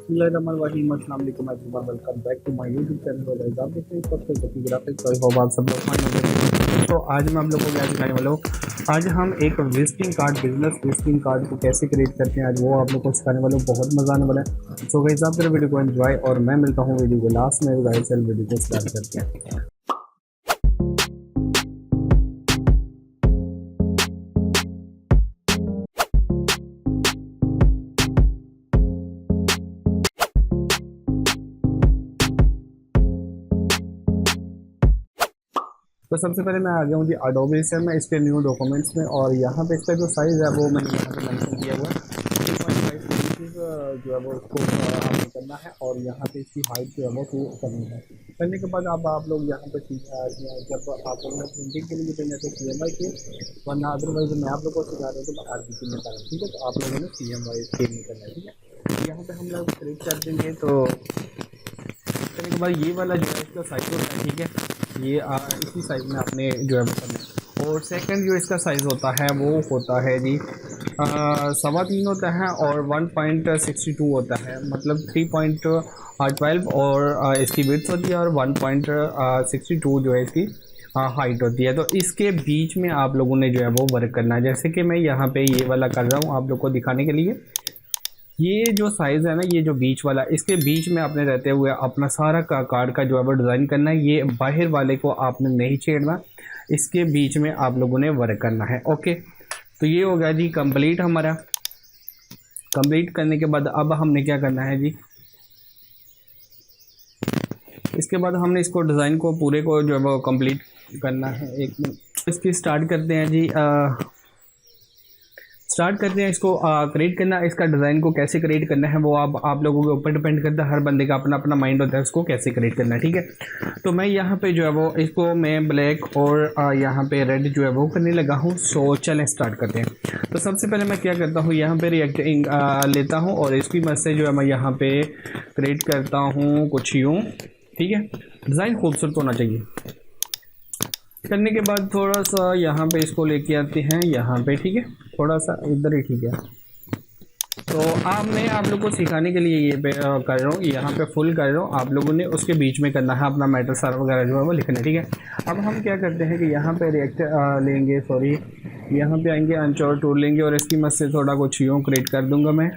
बिस्मिल्लाहिर्रहमानिर्रहीम, अस्सलाम वालेकुम everyone, welcome back to my YouTube channel. और आप देख रहे हैं सबसे अच्छी ग्राफिक्स और होप आप सब लोग फाइन होंगे। तो आज मैं आप लोगों को क्या सिखाने वाला हूँ, आज हम एक visiting card, business visiting card को कैसे क्रिएट करते हैं, आज वो आप लोग को सिखाने वाला हूँ। बहुत मजा आने वाला है। सो गाइस, आप मेरे वीडियो को एंजॉय, और मैं मिलता हूँ वीडियो को लास्ट में। गाइस चल वीडियो को स्टार्ट करते हैं। तो सबसे पहले मैं आ गया हूँ जी अडोबे से, मैं इसके न्यू डॉक्यूमेंट्स में, और यहाँ पे इसका जो साइज़ है वो मैंने यहाँ पे मेंशन किया हुआ है 3.5 इंचज़ जो है वो इसको आपने करना है, और यहाँ पे इसकी हाइट जो है वो 2 करनी है। करने के बाद अब आप लोग यहाँ पे जब आप लोग ने प्रिंटिंग के लिए देना तो CMY के, वरना अदरवाइज मैं आप लोगों को सिखा रहा हूँ तो RGB में करना है, ठीक है। तो आप लोगों ने CMY के नहीं करना है, ठीक है। यहाँ पे हम लोग क्लिक कर देंगे, तो करने के बाद ये वाला जो है इसका साइज होता है, ठीक है। ये इसी साइज में आपने जो है वो करना है। और सेकंड जो इसका साइज़ होता है वो होता है जी 3.25 होता है, और 1.62 होता है, मतलब 3.12, और इसकी विड्थ होती है, और 1.62 जो है इसकी हाइट होती है। तो इसके बीच में आप लोगों ने जो है वो वर्क करना है, जैसे कि मैं यहाँ पे ये वाला कर रहा हूँ आप लोग को दिखाने के लिए। ये जो साइज़ है ना, ये जो बीच वाला, इसके बीच में आपने रहते हुए अपना सारा कार्ड का जो है वो डिज़ाइन करना है। ये बाहर वाले को आपने नहीं छेड़ना, इसके बीच में आप लोगों ने वर्क करना है। ओके, तो ये हो गया जी कंप्लीट हमारा। कंप्लीट करने के बाद अब हमने क्या करना है जी, इसके बाद हमने इसको डिज़ाइन को पूरे को जो है वो कंप्लीट करना है। एक मिनट, इसकी स्टार्ट करते हैं जी। स्टार्ट करते हैं इसको क्रिएट करना। इसका डिज़ाइन को कैसे क्रिएट करना है वो आप लोगों के ऊपर डिपेंड करता है। हर बंदे का अपना अपना माइंड होता है उसको कैसे क्रिएट करना है, ठीक है। तो मैं यहाँ पे जो है वो इसको मैं ब्लैक और यहाँ पे रेड जो है वो करने लगा हूँ। सो चलें स्टार्ट करते हैं। तो सबसे पहले मैं क्या करता हूँ, यहाँ पे रिएक्टिंग लेता हूँ, और इसकी मदद से जो है मैं यहाँ पे क्रिएट करता हूँ कुछ यूँ, ठीक है। डिज़ाइन खूबसूरत होना चाहिए। करने के बाद थोड़ा सा यहाँ पे इसको लेके आते हैं यहाँ पे, ठीक है, थोड़ा सा इधर ही, ठीक है। तो मैं आप लोग को सिखाने के लिए ये कर रहा हूँ, यहाँ पे फुल कर रहा हूँ। आप लोगों ने उसके बीच में करना है, अपना मैटर सार वगैरह जो है वो लिखना है, ठीक है। अब हम क्या करते हैं कि यहाँ पे रिएक्ट लेंगे, सॉरी, यहाँ पे आएंगे, अनचोर टूल लेंगे, और इसकी मदद से थोड़ा कुछ यूँ क्रिएट कर दूंगा मैं।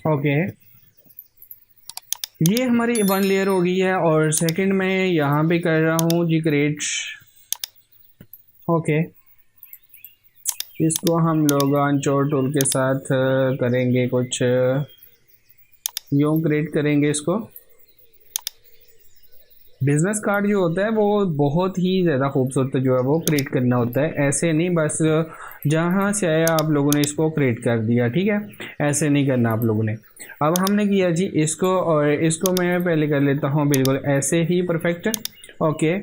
ओके, ये हमारी 1 लेयर हो गई है, और सेकंड में यहाँ पे कर रहा हूँ जी क्रिएट। ओके, इसको हम लोग अनचोर टूल के साथ करेंगे, कुछ यूँ क्रिएट करेंगे इसको। बिजनेस कार्ड जो होता है वो बहुत ही ज़्यादा खूबसूरत जो है वो क्रिएट करना होता है, ऐसे नहीं बस जहाँ से आया आप लोगों ने इसको क्रिएट कर दिया, ठीक है। ऐसे नहीं करना आप लोगों ने। अब हमने किया जी इसको, और इसको मैं पहले कर लेता हूँ बिल्कुल ऐसे ही परफेक्ट। ओके,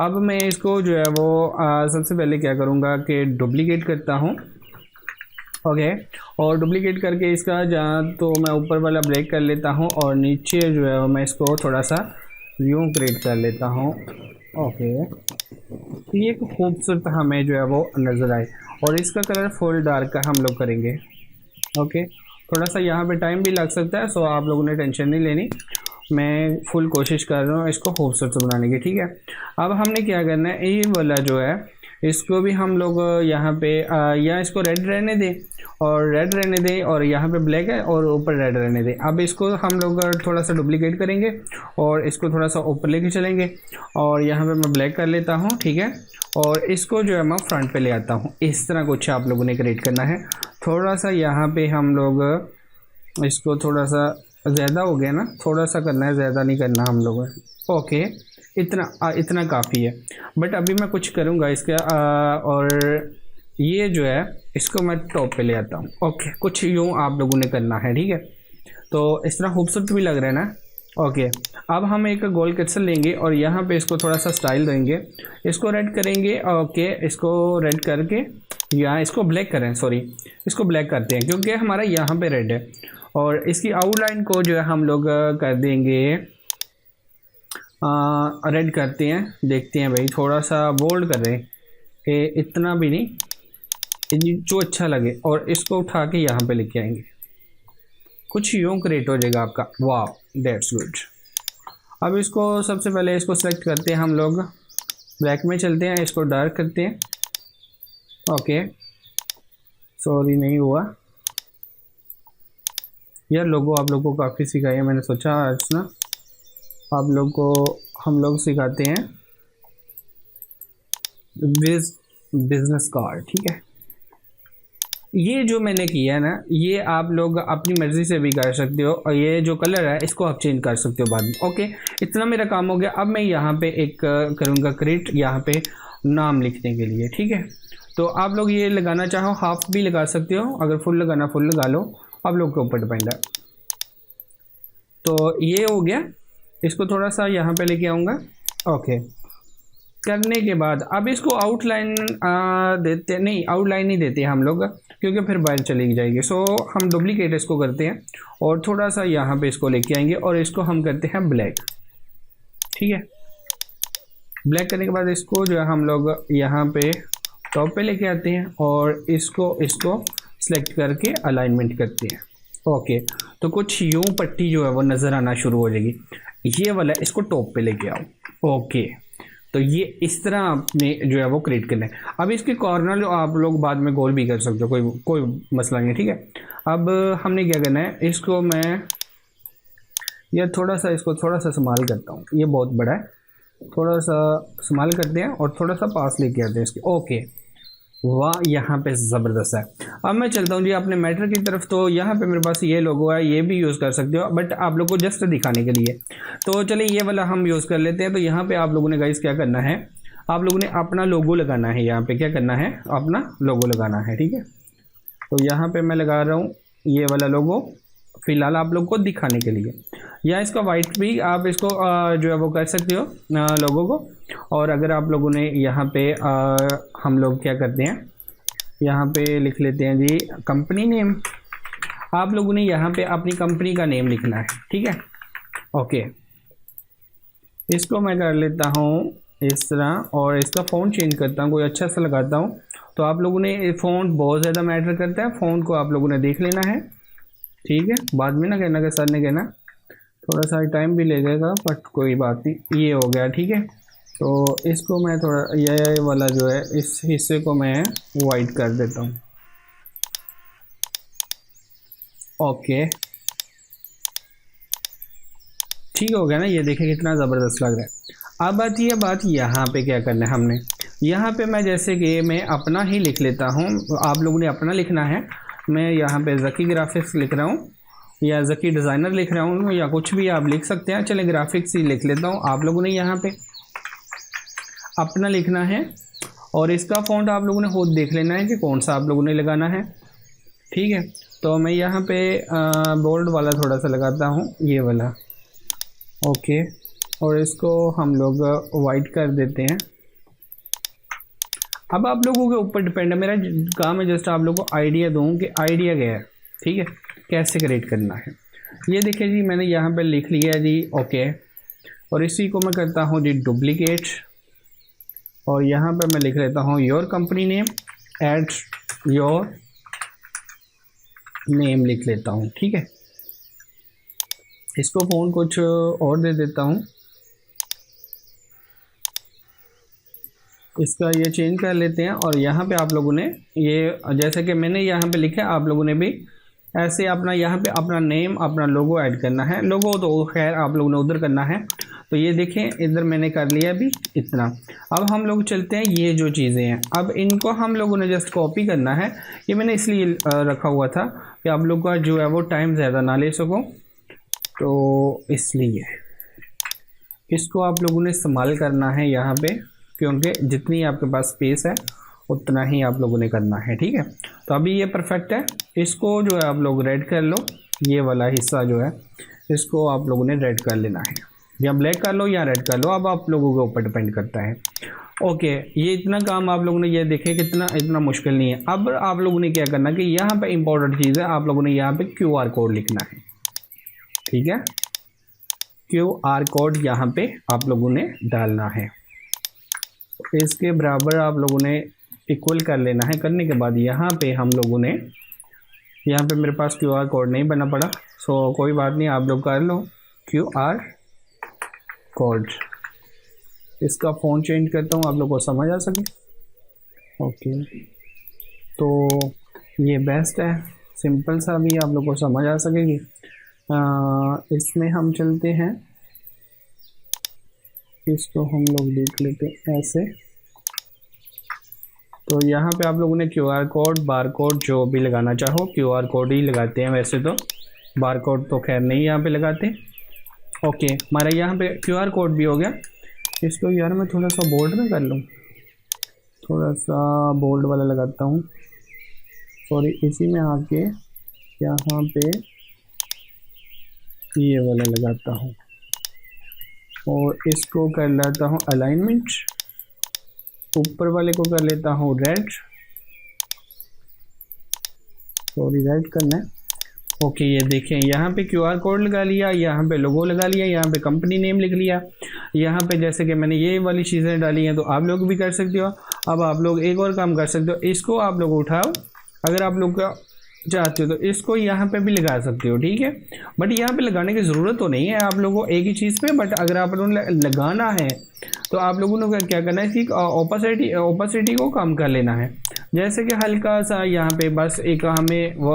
अब मैं इसको जो है वो सबसे पहले क्या करूँगा कि डुप्लीकेट करता हूँ। ओके, और डुप्लीकेट करके इसका जहाँ तो मैं ऊपर वाला ब्रेक कर लेता हूँ, और नीचे जो है मैं इसको थोड़ा सा यूँ क्रिएट कर लेता हूँ। ओके, तो ये एक खूबसूरत हमें जो है वो नज़र आए, और इसका कलर फुल डार्क हम लोग करेंगे। ओके, थोड़ा सा यहाँ पे टाइम भी लग सकता है, सो आप लोगों ने टेंशन नहीं लेनी, मैं फुल कोशिश कर रहा हूँ इसको खूबसूरत बनाने की, ठीक है। अब हमने क्या करना है, ये वाला जो है इसको भी हम लोग यहाँ पे या इसको रेड रहने दें, और रेड रहने दें, और यहाँ पे ब्लैक है और ऊपर रेड रहने दें। अब इसको हम लोग थोड़ा सा डुप्लीकेट करेंगे, और इसको थोड़ा सा ऊपर लेके चलेंगे, और यहाँ पे मैं ब्लैक कर लेता हूँ, ठीक है। और इसको जो है मैं फ्रंट पे ले आता हूँ। इस तरह कुछ आप लोगों ने क्रिएट करना है। थोड़ा सा यहाँ पे हम लोग इसको थोड़ा सा ज़्यादा हो गया ना, थोड़ा सा करना है, ज़्यादा नहीं करना हम लोगों ने। ओके, इतना काफ़ी है। बट अभी मैं कुछ करूँगा इसका और ये जो है इसको मैं टॉप पे ले आता हूँ। ओके, कुछ यूँ आप लोगों ने करना है, ठीक है। तो इस तरह खूबसूरत भी लग रहा है ना। ओके, अब हम एक गोल कैंसल लेंगे, और यहाँ पे इसको थोड़ा सा स्टाइल देंगे, इसको रेड करेंगे। ओके, इसको रेड करके या इसको ब्लैक करें, सॉरी, इसको ब्लैक करते हैं क्योंकि हमारा यहाँ पे रेड है। और इसकी आउटलाइन को जो है हम लोग कर देंगे रेड करते हैं, देखते हैं भाई, थोड़ा सा बोल्ड कर रहे हैं कि इतना भी नहीं, जो अच्छा लगे और इसको उठा के यहाँ पे लेके आएंगे, कुछ यूँ क्रिएट हो जाएगा आपका। वाह, दैट्स गुड। अब इसको सबसे पहले इसको सेलेक्ट करते हैं हम लोग, ब्लैक में चलते हैं, इसको डार्क करते हैं। ओके, सॉरी नहीं हुआ यार, लोगो आप लोग को काफ़ी सिखाया, मैंने सोचा आज ना आप लोग को हम लोग सिखाते हैं बिजनेस कार्ड, ठीक है। ये जो मैंने किया है ना, ये आप लोग अपनी मर्ज़ी से भी कर सकते हो, और ये जो कलर है इसको आप चेंज कर सकते हो बाद में। ओके, इतना मेरा काम हो गया। अब मैं यहाँ पे एक करूँगा क्रिएट, यहाँ पे नाम लिखने के लिए, ठीक है। तो आप लोग ये लगाना चाहो हाफ भी लगा सकते हो, अगर फुल लगाना फुल लगा लो, आप लोग के ऊपर डिपेंड है। तो ये हो गया, इसको थोड़ा सा यहाँ पे लेके आऊँगा। ओके, करने के बाद अब इसको आउटलाइन देते, नहीं आउटलाइन नहीं देते हम लोग, क्योंकि फिर बाहर चली जाएगी। सो हम डुप्लीकेट इसको करते हैं और थोड़ा सा यहाँ पे इसको लेके आएंगे और इसको हम करते हैं ब्लैक, ठीक है। ब्लैक करने के बाद इसको जो है हम लोग यहाँ पे टॉप पे लेके आते हैं और इसको सिलेक्ट करके अलाइनमेंट करते हैं। ओके, तो कुछ यूँ पट्टी जो है वो नज़र आना शुरू हो जाएगी। ये वाला इसको टॉप पे लेके आओ। ओके, तो ये इस तरह आपने जो है वो क्रिएट करना है। अब इसके कॉर्नर जो आप लोग बाद में गोल भी कर सकते हो, कोई मसला नहीं, ठीक है। अब हमने क्या करना है, इसको मैं ये थोड़ा सा इसको थोड़ा सा संभाल करता हूँ, ये बहुत बड़ा है, थोड़ा सा संभाल करते हैं और थोड़ा सा पास लेके आते हैं इसके। ओके, वाह, यहाँ पे ज़बरदस्त है। अब मैं चलता हूँ जी अपने मैटर की तरफ। तो यहाँ पे मेरे पास ये लोगो है, ये भी यूज़ कर सकते हो, बट आप लोग को जस्ट दिखाने के लिए। तो चलिए ये वाला हम यूज़ कर लेते हैं। तो यहाँ पे आप लोगों ने गाइस क्या करना है, आप लोगों ने अपना लोगो लगाना है। यहाँ पे क्या करना है, अपना लोगो लगाना है, ठीक है। तो यहाँ पर मैं लगा रहा हूँ ये वाला लोगो, फ़िलहाल आप लोग को दिखाने के लिए। या इसका वाइट भी आप इसको जो है वो कर सकते हो लोगों को। और अगर आप लोगों ने यहाँ पे हम लोग क्या करते हैं, यहाँ पे लिख लेते हैं जी कंपनी नेम। आप लोगों ने यहाँ पे अपनी कंपनी का नेम लिखना है, ठीक है। ओके, इसको मैं कर लेता हूँ इस तरह और इसका फ़ॉन्ट चेंज करता हूँ, कोई अच्छा सा लगाता हूँ। तो आप लोगों ने फ़ॉन्ट बहुत ज़्यादा मैटर करता है, फ़ॉन्ट को आप लोगों ने देख लेना है, ठीक है। बाद में ना कहना कि सर ने कहना, थोड़ा सा टाइम भी लगेगा बट कोई बात नहीं। ये हो गया, ठीक है। तो इसको मैं थोड़ा ये वाला जो है इस हिस्से को मैं वाइट कर देता हूँ। ओके, ठीक हो गया ना, ये देखें कितना ज़बरदस्त लग रहा है। अब आती है बात यहाँ पे क्या करना है हमने। यहाँ पे मैं जैसे कि मैं अपना ही लिख लेता हूँ, आप लोगों ने अपना लिखना है। मैं यहाँ पे ज़की ग्राफिक्स लिख रहा हूँ या ज़की डिज़ाइनर लिख रहा हूँ, या कुछ भी आप लिख सकते हैं। चले ग्राफिक्स ही लिख लेता हूँ। आप लोगों ने यहाँ पे अपना लिखना है और इसका फ़ॉन्ट आप लोगों ने खुद देख लेना है कि कौन सा आप लोगों ने लगाना है, ठीक है। तो मैं यहाँ पे बोल्ड वाला थोड़ा सा लगाता हूँ, ये वाला। ओके, और इसको हम लोग वाइट कर देते हैं। अब आप लोगों के ऊपर डिपेंड है, मेरा काम है जस्ट आप लोगों को आइडिया दूँ कि आइडिया क्या है, ठीक है, कैसे क्रिएट करना है। ये देखिए जी, मैंने यहाँ पे लिख लिया जी। ओके, और इसी को मैं करता हूँ जी डुप्लीकेट और यहाँ पे मैं लिख लेता हूँ your company name, add your name लिख लेता हूँ, ठीक है। इसको फ़ोन कुछ और दे देता हूँ, इसका ये चेंज कर लेते हैं। और यहाँ पे आप लोगों ने ये जैसे कि मैंने यहाँ पे लिखा है, आप लोगों ने भी ऐसे अपना यहाँ पे अपना नेम अपना लोगो ऐड करना है। लोगो तो खैर आप लोगों ने उधर करना है। तो ये देखें इधर मैंने कर लिया अभी इतना। अब हम लोग चलते हैं, ये जो चीज़ें हैं अब इनको हम लोगों ने जस्ट कॉपी करना है। ये मैंने इसलिए रखा हुआ था कि आप लोग का जो है वो टाइम ज़्यादा ना ले सको, तो इसलिए इसको आप लोगों ने संभाल करना है यहाँ पे, क्योंकि जितनी आपके पास स्पेस है उतना ही आप लोगों ने करना है, ठीक है। तो अभी ये परफेक्ट है। इसको जो है आप लोग रेड कर लो, ये वाला हिस्सा जो है इसको आप लोगों ने रेड कर लेना है, या ब्लैक कर लो या रेड कर लो, अब आप लोगों के ऊपर डिपेंड करता है। ओके, ये इतना काम आप लोगों ने ये देखे कितना इतना मुश्किल नहीं है। अब आप लोगों ने क्या करना कि यहाँ पे इम्पोर्टेंट चीज़ है, आप लोगों ने यहाँ पे QR कोड लिखना है, ठीक है। QR कोड यहाँ पे आप लोगों ने डालना है। इसके बराबर आप लोगों ने इक्वल कर लेना है। करने के बाद यहाँ पे हम लोगों ने, यहाँ पे मेरे पास QR कोड नहीं बना पड़ा, सो कोई बात नहीं, आप लोग कर लो QR कोड। इसका फ़ॉन्ट चेंज करता हूँ, आप लोग को समझ आ सके। ओके, तो ये बेस्ट है, सिंपल सा भी आप लोग को समझ आ सकेगी। इसमें हम चलते हैं, इसको हम लोग देख लेते हैं ऐसे। तो यहाँ पे आप लोगों ने QR कोड, बार कोड जो भी लगाना चाहो, QR कोड ही लगाते हैं वैसे तो, बार कोड तो खैर नहीं यहाँ पे लगाते। ओके, हमारा यहाँ पे QR कोड भी हो गया। इसको यार मैं थोड़ा सा बोल्ड में कर लूँ, थोड़ा सा बोल्ड वाला लगाता हूँ, सॉरी, इसी में आके यहाँ पे ये वाला लगाता हूँ और इसको कर लेता हूँ अलाइनमेंट, ऊपर वाले को कर लेता हूँ रेड, सॉरी रेड करना है। ओके, ये देखें यहाँ पे QR कोड लगा लिया, यहाँ पे लोगो लगा लिया, यहाँ पे कंपनी नेम लिख लिया, यहाँ पे जैसे कि मैंने ये वाली चीज़ें डाली हैं तो आप लोग भी कर सकते हो। अब आप लोग एक और काम कर सकते हो, इसको आप लोग उठाओ, अगर आप लोग का चाहते हो तो इसको यहाँ पे भी लगा सकते हो, ठीक है। बट यहाँ पे लगाने की ज़रूरत तो नहीं है आप लोगों को एक ही चीज़ पे, बट अगर आप लोगों ने लगाना है तो आप लोगों ने क्या करना है, इसकी ओपेसिटी को कम कर लेना है। जैसे कि हल्का सा यहाँ पे बस एक हमें वो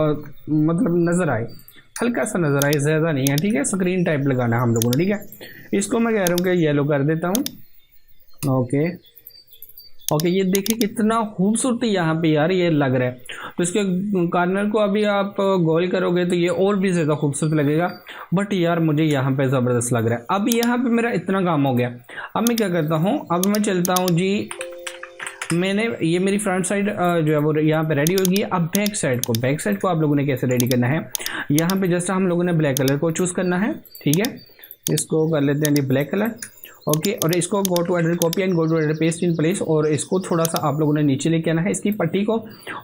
मतलब नज़र आए, हल्का सा नज़र आए, ज़्यादा नहीं है, ठीक है। स्क्रीन टाइप लगाना है हम लोगों ने, ठीक है। इसको मैं कह रहा हूँ कि येलो कर देता हूँ। ओके ओके, ये देखिए कितना खूबसूरती यहाँ पे यार ये लग रहा है। तो इसके कॉर्नर को अभी आप गोल करोगे तो ये और भी ज़्यादा खूबसूरत लगेगा, बट यार मुझे यहाँ पे ज़बरदस्त लग रहा है। अब यहाँ पे मेरा इतना काम हो गया, अब मैं क्या करता हूँ, अब मैं चलता हूँ जी, मैंने ये मेरी फ्रंट साइड जो है वो यहाँ पे रेडी होगी। अब बैक साइड को आप लोगों ने कैसे रेडी करना है, यहाँ पे जस्ट हम लोगों ने ब्लैक कलर को चूज़ करना है, ठीक है। इसको कर लेते हैं जी ब्लैक कलर, ओके। और इसको go to edit copy and go to edit paste in place, और इसको थोड़ा सा आप लोगों ने नीचे लेके आना है इसकी पट्टी को,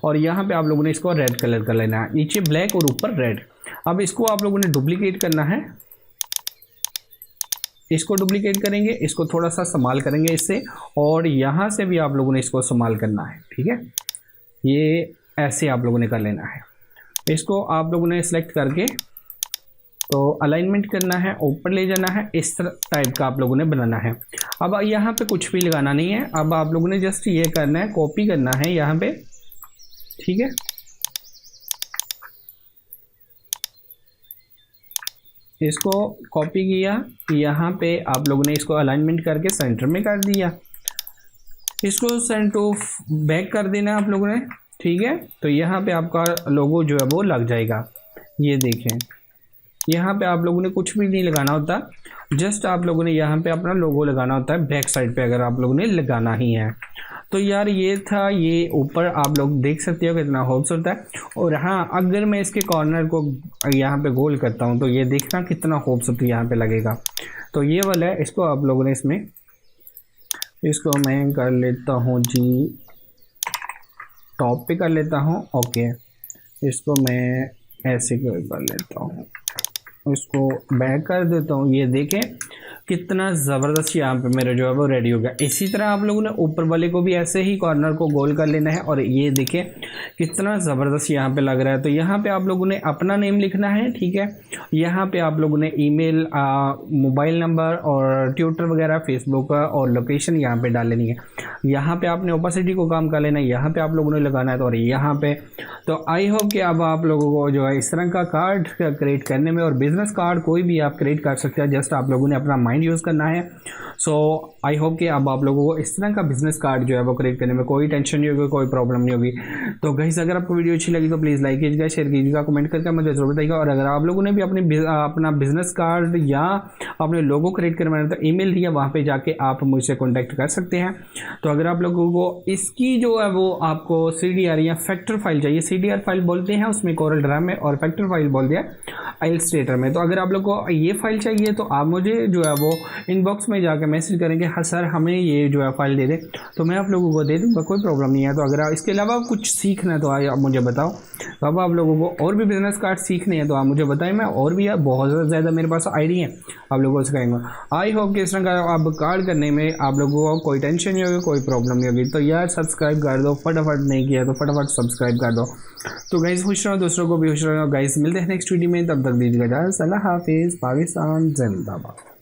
और यहाँ पे आप लोगों ने इसको रेड कलर कर लेना है, नीचे ब्लैक और ऊपर रेड। अब इसको आप लोगों ने डुप्लीकेट करना है, इसको डुप्लीकेट करेंगे, इसको थोड़ा सा संभाल करेंगे इससे, और यहाँ से भी आप लोगों ने इसको संभाल करना है, ठीक है। ये ऐसे आप लोगों ने कर लेना है। इसको आप लोगों ने सिलेक्ट करके तो अलाइनमेंट करना है, ऊपर ले जाना है, इस टाइप का आप लोगों ने बनाना है। अब यहाँ पे कुछ भी लगाना नहीं है, अब आप लोगों ने जस्ट ये करना है, कॉपी करना है यहाँ पे, ठीक है। इसको कॉपी किया, यहाँ पे आप लोगों ने इसको अलाइनमेंट करके सेंटर में कर दिया, इसको सेंटर टू बैक कर देना आप लोगों ने, ठीक है। तो यहाँ पे आपका लोगो जो है वो लग जाएगा। ये देखें, यहाँ पे आप लोगों ने कुछ भी नहीं लगाना होता, जस्ट आप लोगों ने यहाँ पे अपना लोगो लगाना होता है बैक साइड पे, अगर आप लोगों ने लगाना ही है तो। यार ये था, ये ऊपर आप लोग देख सकते हो कितना खूबसूरत है। और हाँ, अगर मैं इसके कॉर्नर को यहाँ पे गोल करता हूँ तो ये देखना कितना खूबसूरत यहाँ पे लगेगा। तो ये वाला है, इसको आप लोगों ने इसमें, इसको मैं कर लेता हूँ जी टॉप पे कर लेता हूँ, ओके। इसको मैं ऐसे कर लेता हूँ, इसको बैक कर देता हूँ। ये देखें कितना ज़बरदस्त यहाँ पे मेरा जो है वो रेडी हो गया। इसी तरह आप लोगों ने ऊपर वाले को भी ऐसे ही कॉर्नर को गोल कर लेना है, और ये देखें कितना ज़बरदस्त यहाँ पे लग रहा है। तो यहाँ पे आप लोगों ने अपना नेम लिखना है, ठीक है। यहाँ पे आप लोगों ने ईमेल, मोबाइल नंबर और ट्विटर वगैरह, फेसबुक और लोकेशन यहाँ पे डाल लेनी है। यहाँ पे आपने ओपेसिटी को काम कर लेना है, यहाँ पे आप लोगों ने लगाना है, तो और यहाँ पे। तो आई होप कि अब आप लोगों को जो है इस तरह का कार्ड क्रिएट करने में, और बिजनेस कार्ड कोई भी आप क्रिएट कर सकते हैं, जस्ट आप लोगों ने अपना माइंड यूज़ करना है। सो आई होप कि अब आप लोगों को इस तरह का बिजनेस कार्ड जो है वो क्रिएट करने में कोई टेंशन नहीं होगी, कोई प्रॉब्लम नहीं होगी। तो गाइस, अगर आपको वीडियो अच्छी लगी तो प्लीज़ लाइक कीजिएगा, शेयर कीजिएगा, कमेंट करके मुझे जरूर बताइएगा। और अगर आप लोगों ने भी अपना बिजनेस कार्ड या अपने लोगो क्रिएट करवाना तो ईमेल दिया, वहाँ पे जाके आप मुझसे कॉन्टैक्ट कर सकते हैं। तो अगर आप लोगों को इसकी जो है वो आपको CDR या फैक्टर फाइल चाहिए, CDR फाइल बोलते हैं उसमें कोरल ड्रा में, और फैक्टर फाइल बोलते हैं इलस्ट्रेटर में। तो अगर आप लोग को ये फाइल चाहिए तो आप मुझे जो है वो इनबॉक्स में जाकर मैसेज करेंगे हाँ सर हमें ये जो है फाइल दे दे, तो मैं आप लोगों को दे दूँगा, कोई प्रॉब्लम नहीं है। तो अगर आप इसके अलावा कुछ सीखना है तो आप मुझे बताओ। तो अब आप लोगों को और भी बिजनेस कार्ड सीखने हैं तो आप मुझे बताएं, मैं और भी बहुत ज़्यादा मेरे पास आईडी है, आप लोगों को सिखाएंगे। आई होप कि इस तरह का आप कार्ड करने में आप लोगों को कोई टेंशन नहीं होगी, कोई प्रॉब्लम नहीं होगी। तो यार सब्सक्राइब कर दो फटाफट, नहीं किया तो फटाफट सब्सक्राइब कर दो। तो गाइस खुश रहो, दूसरों को भी खुश रहो। गाइस मिलते हैं नेक्स्ट वीडियो में, तब तक दीजिएगा इजाज़त। अल्लाह हाफिज़। पाकिस्तान जिंदाबाद।